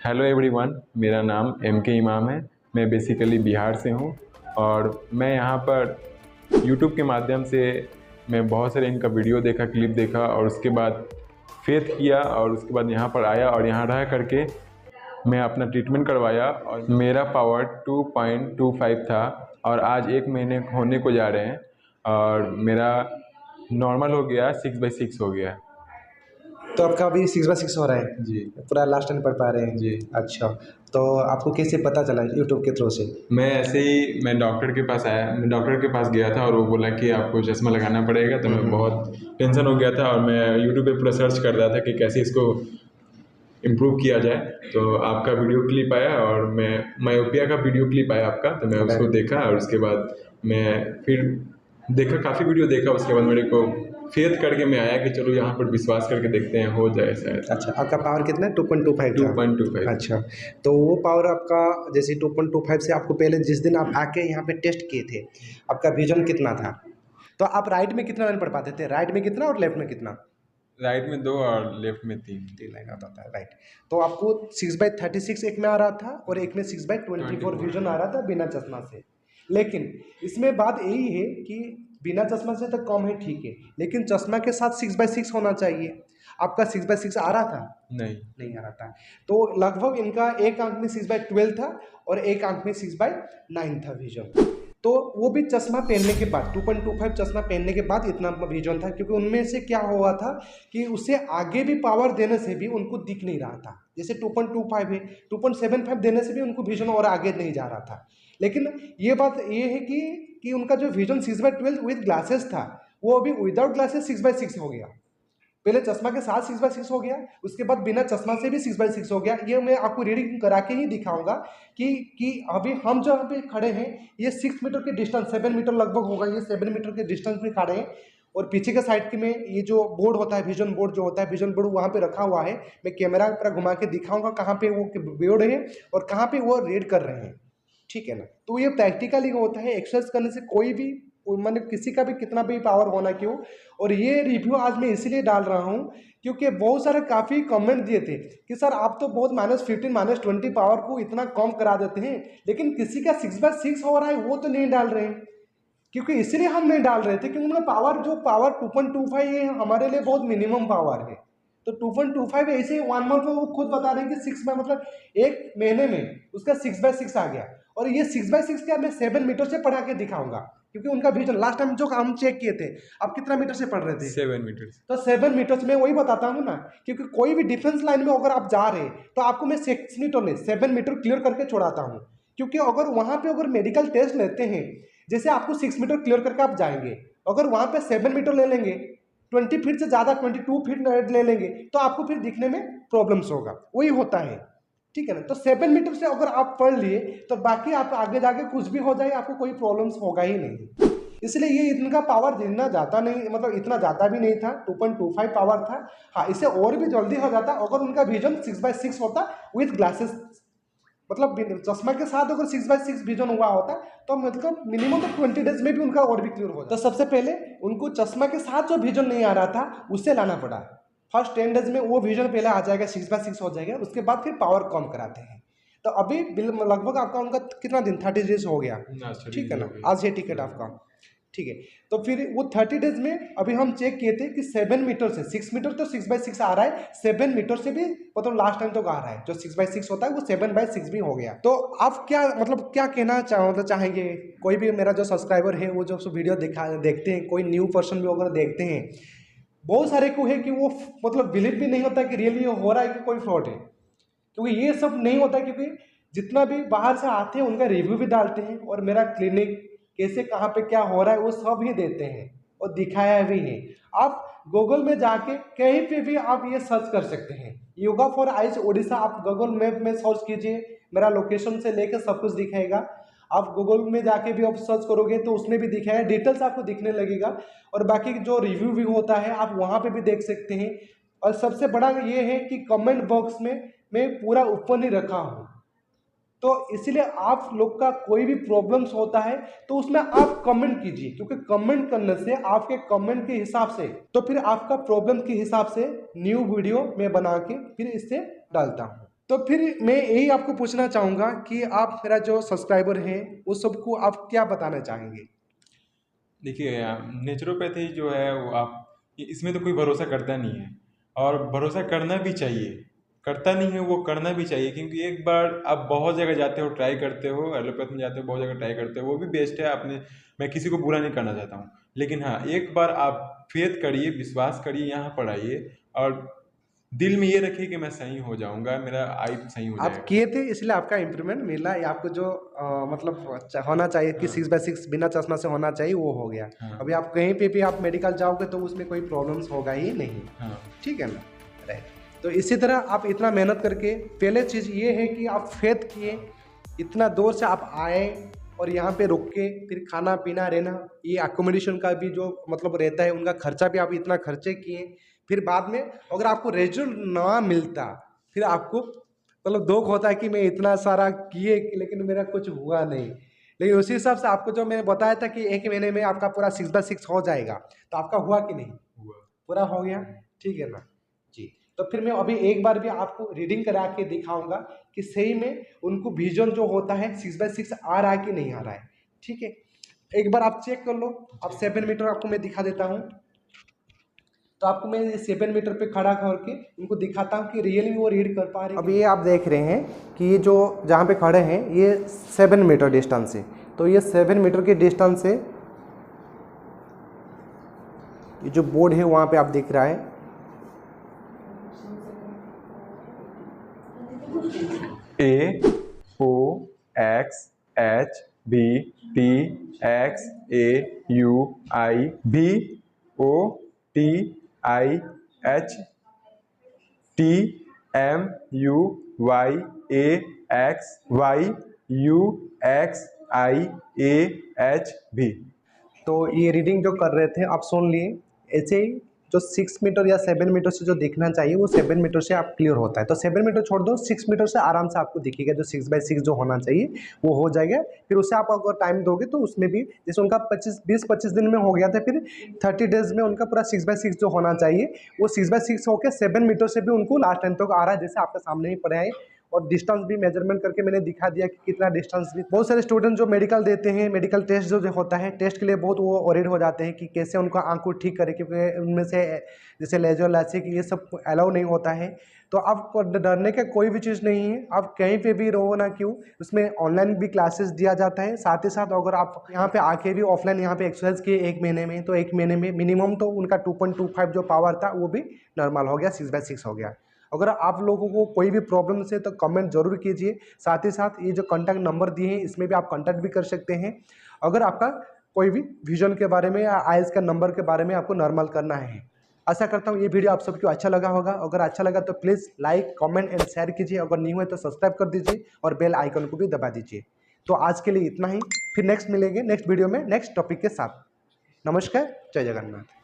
Hello everyone, मेरा नाम के इमाम है। मैं बेसिकली बिहार से हूँ और मैं यहाँ पर यूट्यूब के माध्यम से मैं बहुत सारे इनका वीडियो देखा, क्लिप देखा और उसके बाद फेथ किया और उसके बाद यहाँ पर आया और यहाँ रह करके मैं अपना ट्रीटमेंट करवाया और मेरा पावर 2.25 था और आज 1 महीने होने को जा रहे हैं और मेरा नॉर्मल हो गया, 6/6 हो गया। तो आपका अभी 6/6 हो रहा है जी पूरा लास्ट टाइम पढ़ पा रहे हैं जी। अच्छा, तो आपको कैसे पता चला यूट्यूब के थ्रू से? मैं ऐसे ही मैं डॉक्टर के पास आया, मैं डॉक्टर के पास गया था और वो बोला कि आपको चश्मा लगाना पड़ेगा। तो मैं बहुत टेंशन हो गया था और मैं यूट्यूब पे पूरा सर्च कर रहा था कि कैसे इसको इम्प्रूव किया जाए। तो आपका वीडियो क्लिप आया और मैं मायोपिया का वीडियो क्लिप आया आपका, तो मैं उसको देखा और उसके बाद मैं फिर देखा, काफ़ी वीडियो देखा। उसके बाद मेरे को फेथ करके मैं आया कि चलो यहाँ पर विश्वास करके देखते हैं, हो जाए शायद। अच्छा, आपका पावर कितना है? 2.25 था। 2.25। अच्छा, तो वो पावर आपका जैसे 2.25 से आपको पहले जिस दिन आप आके यहाँ पे टेस्ट किए थे, आपका विजन कितना था? तो आप राइट में कितना लाइन पढ़ पाते थे? राइट में कितना और लेफ्ट में कितना? राइट में 2 और लेफ्ट में 3 लाइन आता था, राइट। तो आपको 6/36 एक में आ रहा था और एक में 6/24 विजन आ रहा था बिना चश्मा से। लेकिन इसमें बात यही है कि बिना चश्मा से तो कम है, ठीक है, लेकिन चश्मा के साथ 6/6 होना चाहिए। आपका 6/6 आ रहा था? नहीं आ रहा था। तो लगभग इनका एक आंख में 6/12 था और एक आंख में 6/9 था विजन। तो वो भी चश्मा पहनने के बाद 2.25 चश्मा पहनने के बाद इतना विजन था, क्योंकि उनमें से क्या हुआ था कि उससे आगे भी पावर देने से भी उनको दिख नहीं रहा था। जैसे 2.25 है, 2.75 देने से भी उनको विजन और आगे नहीं जा रहा था। लेकिन ये बात ये है कि उनका जो विजन 6/12 विद ग्लासेस था, वो अभी विदाउट ग्लासेस 6/6 हो गया। पहले चश्मा के साथ 6/6 हो गया, उसके बाद बिना चश्मा से भी 6/6 हो गया। ये मैं आपको रीडिंग करा के ही दिखाऊंगा कि अभी हम जहाँ पे खड़े हैं, ये 6 मीटर के डिस्टेंस, 7 मीटर लगभग होगा, ये 7 मीटर के डिस्टेंस में खड़े हैं। और पीछे के साइड के में ये जो बोर्ड होता है, विजन बोर्ड जो होता है, विजन बोर्ड वहाँ पे रखा हुआ है। मैं कैमरा पर घुमा के दिखाऊंगा कहाँ पे वो बोर्ड है और कहाँ पे वो रीड कर रहे हैं, ठीक है ना। तो ये प्रैक्टिकली होता है, एक्सरसाइज करने से कोई भी मतलब किसी का भी कितना भी पावर होना क्यों। और ये रिव्यू आज मैं इसीलिए डाल रहा हूँ क्योंकि बहुत सारे काफ़ी कमेंट दिए थे कि सर आप तो बहुत -15 -20 पावर को इतना कम करा देते हैं, लेकिन किसी का 6/6 हो रहा है वो तो नहीं डाल रहे हैं। क्योंकि इसलिए हम नहीं डाल रहे थे क्योंकि उनका पावर 2.25 है, हमारे लिए बहुत मिनिमम पावर है। तो 2.25 ऐसे 1 मंथ में वो खुद बता रहे हैं कि 6 में मतलब 1 महीने में उसका 6/6 आ गया। और ये 6/6 क्या मैं 7 मीटर से पढ़ा के दिखाऊंगा, क्योंकि उनका विजन लास्ट टाइम जो हम चेक किए थे, आप कितना मीटर से पढ़ रहे थे? 7 मीटर। तो 7 मीटर्स में वही बताता हूँ ना, क्योंकि कोई भी डिफेंस लाइन में अगर आप जा रहे हैं तो आपको मैं 6 मीटर नहीं 7 मीटर क्लियर करके छोड़ाता हूँ। क्योंकि अगर वहाँ पे अगर मेडिकल टेस्ट लेते हैं, जैसे आपको 6 मीटर क्लियर करके आप जाएंगे, अगर वहाँ पे 7 मीटर ले लेंगे, 20 फीट से ज़्यादा 22 फीट ले लेंगे, तो आपको फिर दिखने में प्रॉब्लम्स होगा, वही होता है, ठीक है ना। तो 7 मीटर से अगर आप पढ़ लिए तो बाकी आप आगे जाके कुछ भी हो जाए आपको कोई प्रॉब्लम्स होगा ही नहीं। इसलिए ये इनका पावर इतना जाता नहीं, मतलब इतना जाता भी नहीं था, 2.25 पावर था। हाँ, इससे और भी जल्दी हो जाता अगर उनका विजन 6/6 होता विथ ग्लासेस, मतलब चश्मा के साथ अगर 6/6 विजन हुआ होता तो मतलब मिनिमम तो 20 डेज में भी उनका और भी क्लियर हो जाता। तो सबसे पहले उनको चश्मा के साथ जो विजन नहीं आ रहा था उससे लाना पड़ा। फर्स्ट 10 डेज में वो विजन पहले आ जाएगा, 6/6 हो जाएगा, उसके बाद फिर पावर कम कराते हैं। तो अभी लगभग आपका उनका कितना दिन 30 डेज हो गया, ठीक है ना, आज ये टिकट आपका, ठीक है। तो फिर वो 30 डेज में अभी हम चेक किए थे कि 7 मीटर से 6 मीटर तो 6/6 आ रहा है, 7 मीटर से भी मतलब लास्ट टाइम तो आ रहा है, जो 6/6 होता है वो 7/6 भी हो गया। तो आप क्या मतलब क्या कहना चाहेंगे? कोई भी मेरा जो सब्सक्राइबर है वो जो वीडियो देखते हैं, कोई न्यू पर्सन भी अगर देखते हैं, बहुत सारे को है कि वो मतलब बिलीव भी नहीं होता कि रियली हो रहा है कि कोई फ्रॉड है, क्योंकि ये सब नहीं होता। क्योंकि जितना भी बाहर से आते हैं उनका रिव्यू भी डालते हैं और मेरा क्लिनिक कैसे कहाँ पे क्या हो रहा है वो सब ही देते हैं और दिखाया भी है। आप गूगल में जाके कहीं पे भी आप ये सर्च कर सकते हैं, योगा फॉर आइज ओडिशा, आप गूगल मैप में सर्च कीजिए, मेरा लोकेशन से लेकर सब कुछ दिखाएगा। आप गूगल में जाके भी आप सर्च करोगे तो उसमें भी दिखाएगा, डिटेल्स आपको दिखने लगेगा। और बाकी जो रिव्यू भी होता है आप वहाँ पे भी देख सकते हैं। और सबसे बड़ा ये है कि कमेंट बॉक्स में मैं पूरा ओपन ही रखा हूँ, तो इसलिए आप लोग का कोई भी प्रॉब्लम्स होता है तो उसमें आप कमेंट कीजिए, क्योंकि कमेंट करने से आपके कमेंट के हिसाब से तो फिर आपका प्रॉब्लम के हिसाब से न्यू वीडियो मैं बना के फिर इससे डालता हूँ। तो फिर मैं यही आपको पूछना चाहूँगा कि आप मेरा जो सब्सक्राइबर हैं वो सबको आप क्या बताना चाहेंगे? देखिए नेचुरोपैथी जो है वो आप इसमें तो कोई भरोसा करता नहीं है, और भरोसा करना भी चाहिए। करता नहीं है वो करना भी चाहिए, क्योंकि एक बार आप बहुत जगह जाते हो, ट्राई करते हो, एलोपैथ में जाते हो, बहुत जगह ट्राई करते हो, वो भी बेस्ट है। आपने, मैं किसी को बुरा नहीं करना चाहता हूँ, लेकिन हाँ एक बार आप फेथ करिए, विश्वास करिए, यहाँ पर आइए और दिल में ये रखिए कि मैं सही हो जाऊँगा, मेरा आई सही हो आप जाएगा। किए थे इसलिए आपका इम्प्रूवमेंट मिला, या आपको जो मतलब होना चाहिए कि हाँ 6/6 बिना चश्मा से होना चाहिए वो हो गया। हाँ अभी आप कहीं पे भी आप मेडिकल जाओगे तो उसमें कोई प्रॉब्लम्स होगा ही नहीं। हाँ ठीक है ना? राइट। तो इसी तरह आप इतना मेहनत करके, पहले चीज़ ये है कि आप फेथ किए, इतना दूर से आप आए और यहाँ पे रुक के फिर खाना पीना रहना, ये अकोमोडेशन का भी जो मतलब रहता है उनका खर्चा भी आप इतना खर्चे किए, फिर बाद में अगर आपको रिजल्ट ना मिलता फिर आपको मतलब दुख होता है कि मैं इतना सारा किए लेकिन मेरा कुछ हुआ नहीं। लेकिन उसी हिसाब से आपको जो मैंने बताया था कि 1 महीने में आपका पूरा 6/6 हो जाएगा, तो आपका हुआ कि नहीं? हुआ। पूरा हो गया। ठीक है ना जी। तो फिर मैं अभी एक बार भी आपको रीडिंग करा के दिखाऊंगा कि सही में उनको विजन जो होता है 6/6 आ रहा है कि नहीं आ रहा है। ठीक है, एक बार आप चेक कर लो। अब 7 मीटर आपको मैं दिखा देता हूँ। तो आपको मैं 7 मीटर पे खड़ा करके उनको दिखाता हूँ कि रियली वो रीड कर पा रहे हैं। अब ये आप देख रहे हैं कि ये जो जहाँ पे खड़े हैं ये 7 मीटर डिस्टेंस है। तो ये 7 मीटर के डिस्टेंस से ये जो बोर्ड है वहाँ पे आप दिख रहा है, AOXHBTXAUYAXYUXIAHB। तो ये रीडिंग जो कर रहे थे आप सुन लिए। ऐसे ही जो 6 मीटर या 7 मीटर से जो दिखना चाहिए वो 7 मीटर से आप क्लियर होता है। तो 7 मीटर छोड़ दो, 6 मीटर से आराम से आपको दिखेगा जो 6/6 जो होना चाहिए वो हो जाएगा। फिर उसे आप अगर टाइम दोगे तो उसमें भी जैसे उनका 20-25 दिन में हो गया था, फिर 30 डेज में उनका पूरा 6/6 जो होना चाहिए वो 6/6 होकर 7 मीटर से भी उनको लास्ट टाइम तक आ रहा है, जैसे आपके सामने ही पड़ा है। और डिस्टेंस भी मेजरमेंट करके मैंने दिखा दिया कि कितना डिस्टेंस भी। बहुत सारे स्टूडेंट जो मेडिकल देते हैं, मेडिकल टेस्ट जो होता है, टेस्ट के लिए बहुत वो ओरिड हो जाते हैं कि कैसे उनका आंख को ठीक करें, क्योंकि उनमें से जैसे लेजर लैसिक ये सब अलाउ नहीं होता है। तो आपको डरने का कोई भी चीज़ नहीं है, आप कहीं पे भी रहो ना क्यों, उसमें ऑनलाइन भी क्लासेस दिया जाता है। साथ ही साथ अगर आप यहाँ पे आके भी ऑफलाइन यहाँ पे एक्सरसाइज किए 1 महीने में, तो 1 महीने में मिनिमम तो उनका 2.25 जो पावर था वो भी नॉर्मल हो गया, 6/6 हो गया। अगर आप लोगों को कोई भी प्रॉब्लम है तो कमेंट जरूर कीजिए। साथ ही साथ ये जो कॉन्टैक्ट नंबर दिए हैं इसमें भी आप कॉन्टैक्ट भी कर सकते हैं। अगर आपका कोई भी विजन के बारे में या आइज़ का नंबर के बारे में आपको नॉर्मल करना है। आशा करता हूँ ये वीडियो आप सबको अच्छा लगा होगा। अगर अच्छा लगा तो please like, comment and share कीजिए। अगर नहीं हुआ तो सब्सक्राइब कर दीजिए और बेल आइकन को भी दबा दीजिए। तो आज के लिए इतना ही, फिर नेक्स्ट मिलेंगे नेक्स्ट वीडियो में नेक्स्ट टॉपिक के साथ। नमस्कार, जय जगन्नाथ।